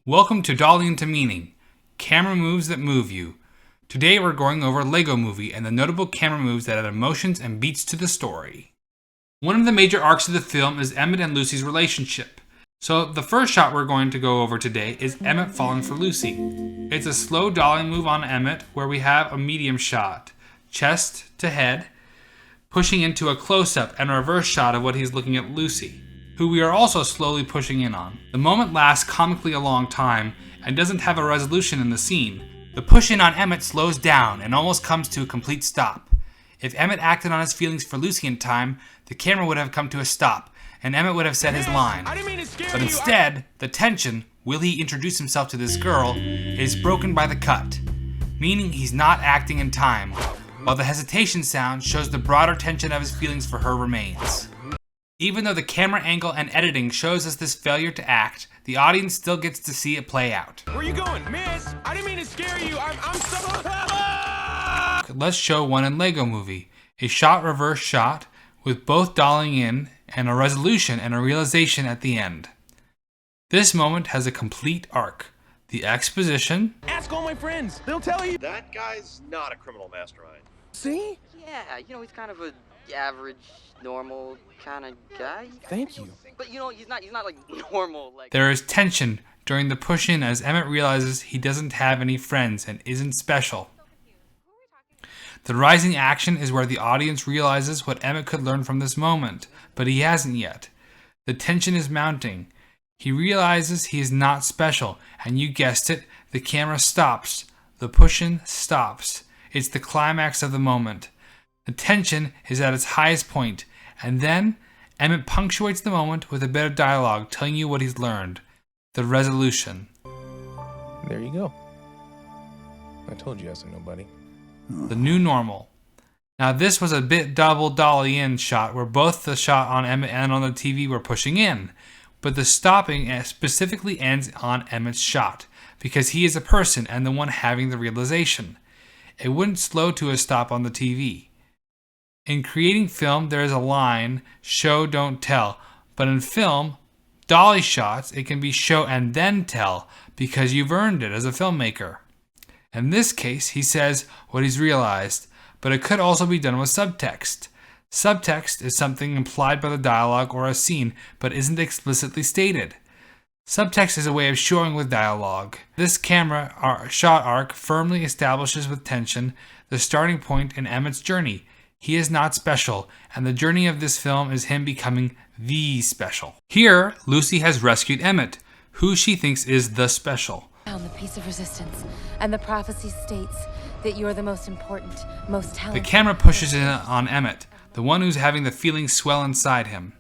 Welcome to Dolly into Meaning, camera moves that move you. Today we're going over Lego Movie and the notable camera moves that add emotions and beats to the story. One of the major arcs of the film is Emmett and Lucy's relationship. So the first shot we're going to go over today is Emmitt falling for Lucy. It's a slow dolly move on Emmitt where we have a medium shot, chest to head, pushing into a close-up and a reverse shot of what he's looking at Lucy, who we are also slowly pushing in on. The moment lasts comically a long time and doesn't have a resolution in the scene. The push-in on Emmitt slows down and almost comes to a complete stop. If Emmitt acted on his feelings for Lucy in time, the camera would have come to a stop, and Emmitt would have said his line. But instead, the tension, will he introduce himself to this girl, is broken by the cut, meaning he's not acting in time, while the hesitation sound shows the broader tension of his feelings for her remains. Even though the camera angle and editing shows us this failure to act, the audience still gets to see it play out. Where you going, miss? I didn't mean to scare you. I'm so... Let's show one in Lego Movie. A shot reverse shot with both dollying in and a resolution and a realization at the end. This moment has a complete arc. The exposition. Ask all my friends. They'll tell you. That guy's not a criminal mastermind. See? Yeah, he's kind of a average, normal kind of guy. Thank you. But he's not like normal. Like There is tension during the push-in as Emmitt realizes he doesn't have any friends and isn't special. The rising action is where the audience realizes what Emmitt could learn from this moment, but he hasn't yet. The tension is mounting. He realizes he is not special, and you guessed it, the camera stops. The push-in stops. It's the climax of the moment. The tension is at its highest point, and then Emmitt punctuates the moment with a bit of dialogue telling you what he's learned. The resolution. There you go. I told you I said nobody. The new normal. Now this was a bit double dolly in shot where both the shot on Emmitt and on the TV were pushing in, but the stopping specifically ends on Emmitt's shot because he is a person and the one having the realization. It wouldn't slow to a stop on the TV. In creating film, there is a line, show, don't tell, but in film, dolly shots, it can be show and then tell because you've earned it as a filmmaker. In this case, he says what he's realized, but it could also be done with subtext. Subtext is something implied by the dialogue or a scene, but isn't explicitly stated. Subtext is a way of showing with dialogue. This camera shot arc firmly establishes with tension the starting point in Emmitt's journey. He is not special, and the journey of this film is him becoming the special. Here, Lucy has rescued Emmitt, who she thinks is the special. Found the piece of resistance, and the prophecy states that you're the most important, most talented. The camera pushes in on Emmitt, the one who's having the feelings swell inside him.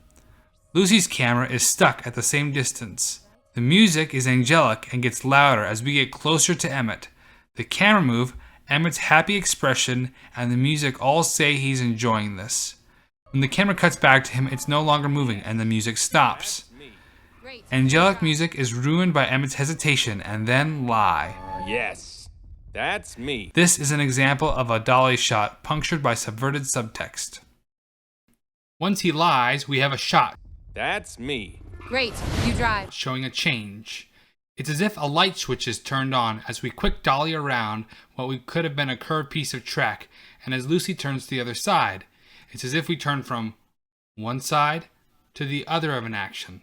Lucy's camera is stuck at the same distance. The music is angelic and gets louder as we get closer to Emmitt. The camera move, Emmitt's happy expression, and the music all say he's enjoying this. When the camera cuts back to him, it's no longer moving and the music stops. Angelic music is ruined by Emmitt's hesitation and then lie. Yes, that's me. This is an example of a dolly shot punctured by subverted subtext. Once he lies, we have a shot. That's me. Great, you drive. Showing a change. It's as if a light switch is turned on as we quick dolly around what we could have been a curved piece of track, and as Lucy turns to the other side, it's as if we turn from one side to the other of an action.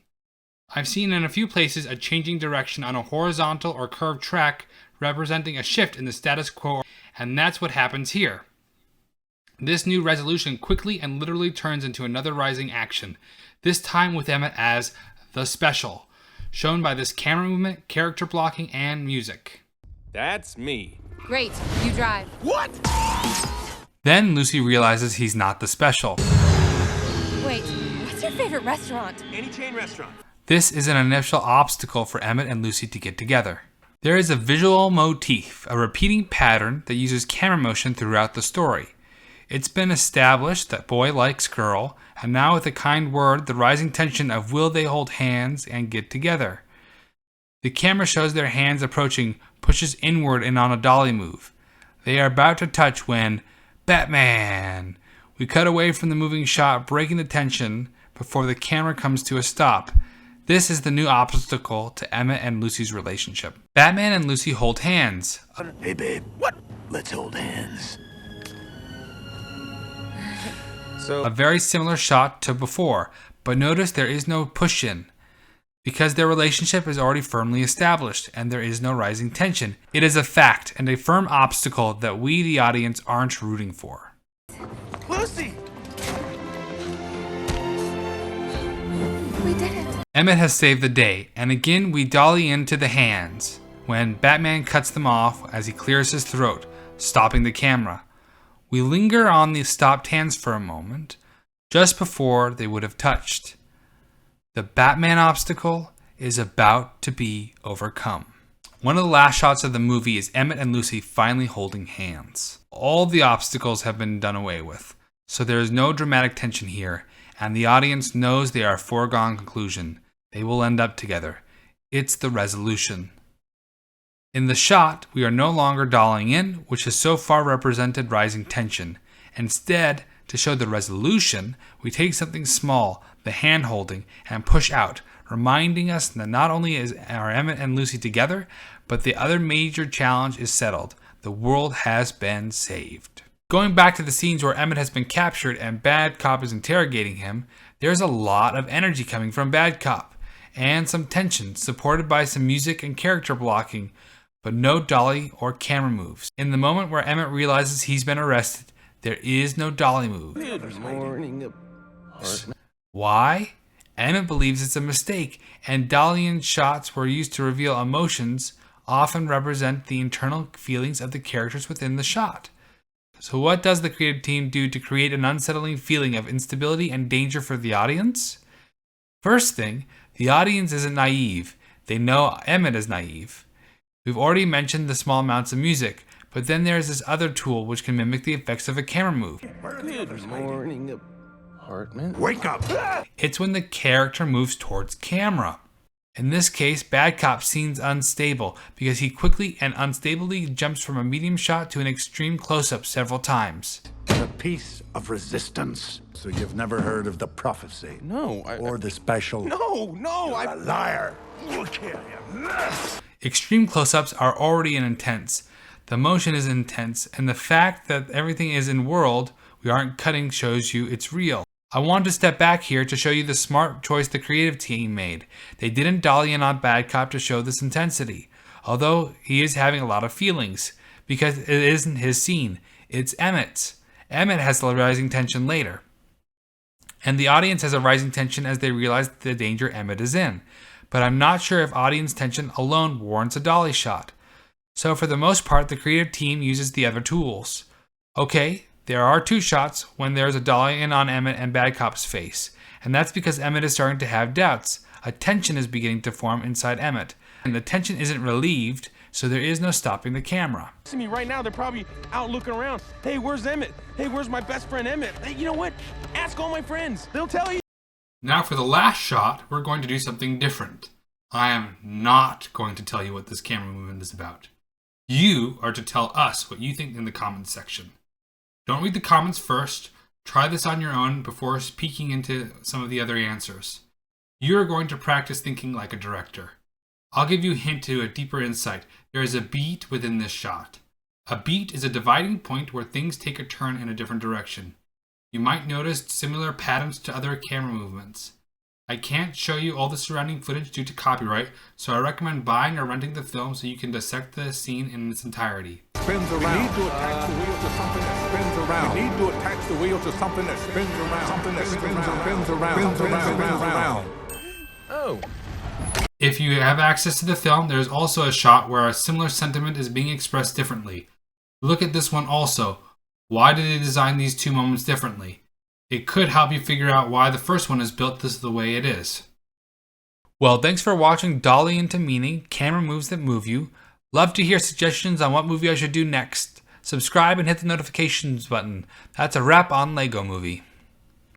I've seen in a few places a changing direction on a horizontal or curved track representing a shift in the status quo, and that's what happens here. This new resolution quickly and literally turns into another rising action, this time with Emmitt as the special, shown by this camera movement, character blocking, and music. That's me. Great, you drive. What? Then Lucy realizes he's not the special. Wait, what's your favorite restaurant? Any chain restaurant. This is an initial obstacle for Emmitt and Lucy to get together. There is a visual motif, a repeating pattern that uses camera motion throughout the story. It's been established that boy likes girl, and now with a kind word, the rising tension of will they hold hands and get together. The camera shows their hands approaching, pushes inward and on a dolly move. They are about to touch when, Batman! We cut away from the moving shot, breaking the tension before the camera comes to a stop. This is the new obstacle to Emmett and Lucy's relationship. Batman and Lucy hold hands. Hey babe, what? Let's hold hands. A very similar shot to before, but notice there is no push-in. Because their relationship is already firmly established and there is no rising tension. It is a fact and a firm obstacle that we, the audience, aren't rooting for. Lucy! We did it. Emmitt has saved the day, and again we dolly into the hands when Batman cuts them off as he clears his throat, stopping the camera. We linger on the stopped hands for a moment, just before they would have touched. The Batman obstacle is about to be overcome. One of the last shots of the movie is Emmett and Lucy finally holding hands. All the obstacles have been done away with, so there is no dramatic tension here, and the audience knows they are a foregone conclusion. They will end up together. It's the resolution. In the shot, we are no longer dollying in, which has so far represented rising tension. Instead, to show the resolution, we take something small, the hand holding, and push out, reminding us that not only are Emmett and Lucy together, but the other major challenge is settled. The world has been saved. Going back to the scenes where Emmitt has been captured and Bad Cop is interrogating him, there's a lot of energy coming from Bad Cop, and some tension, supported by some music and character blocking, but no dolly or camera moves. In the moment where Emmitt realizes he's been arrested, there is no dolly move. Good morning. Why? Emmitt believes it's a mistake, and dolly-in shots were used to reveal emotions, often represent the internal feelings of the characters within the shot. So what does the creative team do to create an unsettling feeling of instability and danger for the audience? First thing, the audience isn't naive. They know Emmitt is naive. We've already mentioned the small amounts of music, but then there's this other tool which can mimic the effects of a camera move. Good morning, apartment. Wake up! It's when the character moves towards camera. In this case, Bad Cop seems unstable because he quickly and unstably jumps from a medium shot to an extreme close-up several times. The piece of resistance. So you've never heard of the prophecy? No, Or the special? No, You're a liar! We'll kill you. Extreme close-ups are already intense. The motion is intense, and the fact that everything is in world, we aren't cutting, shows you it's real. I want to step back here to show you the smart choice the creative team made. They didn't dolly in on Bad Cop to show this intensity, although he is having a lot of feelings, because it isn't his scene, it's Emmitt's. Emmitt has the rising tension later. And the audience has a rising tension as they realize the danger Emmitt is in. But I'm not sure if audience tension alone warrants a dolly shot. So for the most part, the creative team uses the other tools. Okay, there are two shots when there's a dolly in on Emmitt and Bad Cop's face. And that's because Emmitt is starting to have doubts. A tension is beginning to form inside Emmitt. And the tension isn't relieved, so there is no stopping the camera. See me right now, they're probably out looking around. Hey, where's Emmitt? Hey, where's my best friend Emmitt? Hey, you know what? Ask all my friends. They'll tell you. Now for the last shot, we're going to do something different. I am not going to tell you what this camera movement is about. You are to tell us what you think in the comments section. Don't read the comments first. Try this on your own before peeking into some of the other answers. You are going to practice thinking like a director. I'll give you a hint to a deeper insight. There is a beat within this shot. A beat is a dividing point where things take a turn in a different direction. You might notice similar patterns to other camera movements. I can't show you all the surrounding footage due to copyright, so I recommend buying or renting the film so you can dissect the scene in its entirety. Spins around. We need to attach the wheel to something that spins around. We need to attach the wheel to something that spins around. Something that spins around. Oh. If you have access to the film, there's also a shot where a similar sentiment is being expressed differently. Look at this one also. Why did they design these two moments differently? It could help you figure out why the first one is built this the way it is. Well, thanks for watching Dolly into Meaning, Camera Moves That Move You. Love to hear suggestions on what movie I should do next. Subscribe and hit the notifications button. That's a wrap on Lego Movie.